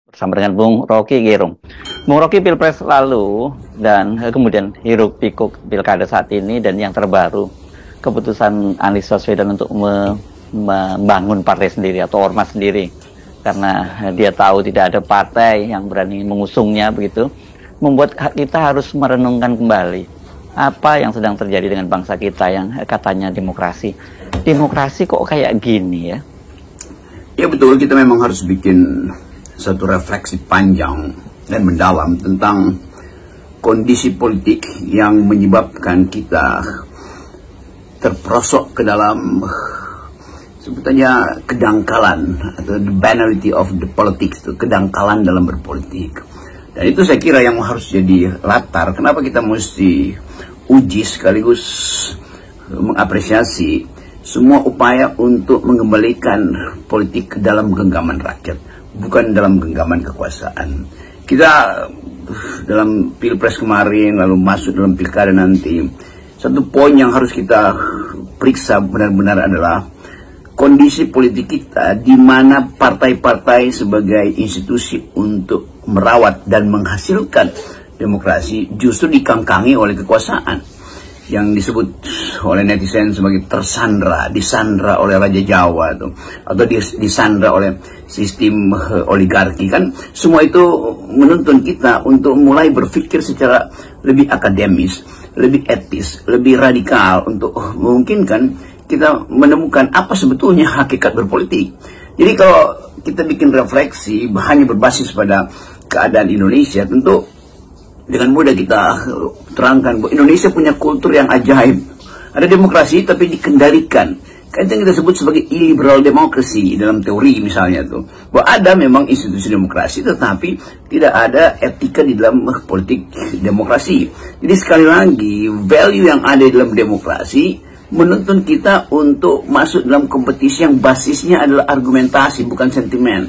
bersama dengan Bung Rocky Gerung. Bung Rocky Pilpres lalu dan kemudian hiruk pikuk Pilkada saat ini dan yang terbaru keputusan Anies Baswedan untuk membangun partai sendiri atau ormas sendiri karena dia tahu tidak ada partai yang berani mengusungnya begitu, membuat kita harus merenungkan kembali apa yang sedang terjadi dengan bangsa kita yang katanya demokrasi. Demokrasi kok kayak gini ya? Ya betul, kita memang harus bikin satu refleksi panjang dan mendalam tentang kondisi politik yang menyebabkan kita terperosok ke dalam sebutannya kedangkalan atau the banality of the politics, itu kedangkalan dalam berpolitik. Dan itu saya kira yang harus jadi latar kenapa kita mesti uji sekaligus mengapresiasi semua upaya untuk mengembalikan politik ke dalam genggaman rakyat, bukan dalam genggaman kekuasaan. Kita dalam pilpres kemarin, lalu masuk dalam pilkada nanti, satu poin yang harus kita periksa benar-benar adalah kondisi politik kita di mana partai-partai sebagai institusi untuk merawat dan menghasilkan demokrasi justru dikangkangi oleh kekuasaan yang disebut oleh netizen sebagai tersandra, disandra oleh Raja Jawa atau disandra oleh sistem oligarki. Kan semua itu menuntun kita untuk mulai berpikir secara lebih akademis, lebih etis, lebih radikal untuk memungkinkan kita menemukan apa sebetulnya hakikat berpolitik. Jadi kalau kita bikin refleksi hanya berbasis pada keadaan Indonesia, tentu dengan mudah kita terangkan bahwa Indonesia punya kultur yang ajaib. Ada demokrasi tapi dikendalikan. Kan itu yang kita sebut sebagai illiberal democracy dalam teori misalnya tuh. Bahwa ada memang institusi demokrasi tetapi tidak ada etika di dalam politik demokrasi. Jadi sekali lagi value yang ada di dalam demokrasi menuntun kita untuk masuk dalam kompetisi yang basisnya adalah argumentasi bukan sentimen.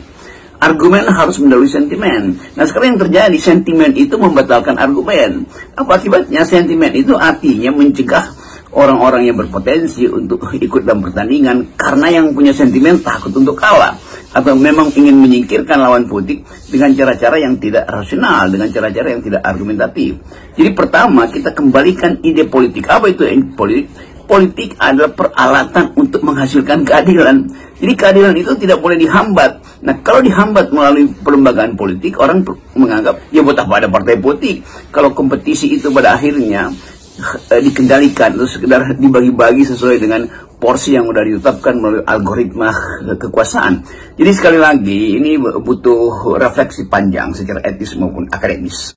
Argumen harus mendahului sentimen. Nah sekarang yang terjadi, sentimen itu membatalkan argumen. Apa akibatnya? Sentimen itu artinya mencegah orang-orang yang berpotensi untuk ikut dalam pertandingan karena yang punya sentimen takut untuk kalah atau memang ingin menyingkirkan lawan politik dengan cara-cara yang tidak rasional, dengan cara-cara yang tidak argumentatif. Jadi pertama kita kembalikan ide politik. Apa itu politik? Politik adalah peralatan untuk menghasilkan keadilan. Jadi keadilan itu tidak boleh dihambat. Nah kalau dihambat melalui pelembagaan politik, orang menganggap ya buat apa ada partai politik. Kalau kompetisi itu pada akhirnya dikendalikan terus sekedar dibagi-bagi sesuai dengan porsi yang sudah ditetapkan melalui algoritma kekuasaan. Jadi sekali lagi ini butuh refleksi panjang secara etis maupun akademis.